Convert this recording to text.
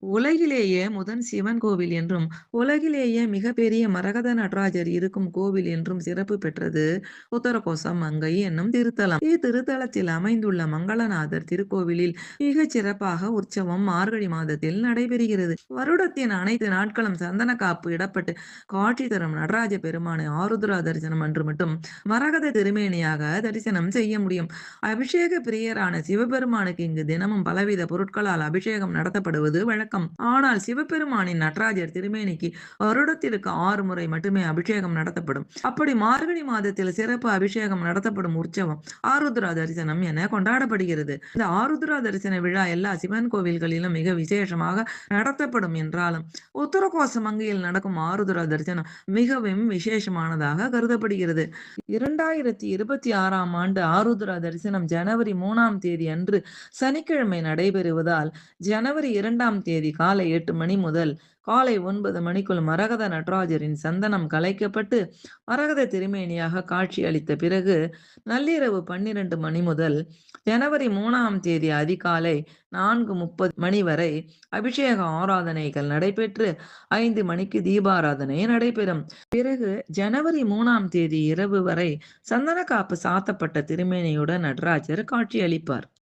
உலகிலேயே முதன் சிவன் கோவில் என்றும், உலகிலேயே மிகப்பெரிய மரகத நடராஜர் இருக்கும் கோவில் என்றும் சிறப்பு பெற்றது உத்தரகோசம் மங்கை என்னும் திருத்தலம். இத்திருத்தலத்தில் அமைந்துள்ள மங்களநாதர் திருக்கோவிலில் மிகச் சிறப்பாக உற்சவம் மார்கழி மாதத்தில் நடைபெறுகிறது. வருடத்தின் அனைத்து நாட்களும் சந்தன காப்பு இடப்பட்டு காட்சி தரும் நடராஜ பெருமானை ஆருத்ரா தரிசனம் அன்று மட்டும் மரகத திருமேனியாக தரிசனம் செய்ய முடியும். அபிஷேக பிரியரான சிவபெருமானுக்கு இங்கு தினமும் பலவித பொருட்களால் அபிஷேகம் நடத்தப்படுவது வழக்கம். ஆனால் சிவபெருமானின் நடராஜர் திருமேனிக்கு வருடத்திற்கு 6 முறை மட்டுமே அபிஷேகம் நடத்தப்படும். அப்படி மார்கழி மாதத்தில் சிறப்பு அபிஷேகம் நடத்தப்படும் உற்சவம் ஆருத்ரா தரிசனம் என கொண்டாடப்படுகிறது. இந்த ஆருத்ரா தரிசன விழா எல்லா சிவன் கோவில்களிலும் மிக விசேஷமாக நடத்தப்படும் என்றாலும் உத்தரகோச மங்கையில் நடக்கும் ஆருத்ரா தரிசனம் மிகவும் விசேஷமானதாக கருதப்படுகிறது. 2026ஆம் ஆண்டு ஆருத்ரா தரிசனம் ஜனவரி 3ஆம் தேதி அன்று சனிக்கிழமை நடைபெறுவதால் ஜனவரி 2ஆம் தேதி காலை 8 மணி முதல் காலை 9 மணிக்குள் மரகத நடராஜரின் சந்தனம் கலைக்கப்பட்டு மரகத திருமேனியாக காட்சி அளித்த பிறகு நள்ளிரவு 12 மணி முதல் ஜனவரி 3ஆம் தேதி அதிகாலை 4:30 மணி வரை அபிஷேக ஆராதனைகள் நடைபெற்று 5 மணிக்கு தீபாராதனை நடைபெறும். பிறகு ஜனவரி 3ஆம் தேதி இரவு வரை சந்தன காப்பு சாத்தப்பட்ட திருமேனியுடன் நடராஜர் காட்சியளிப்பார்.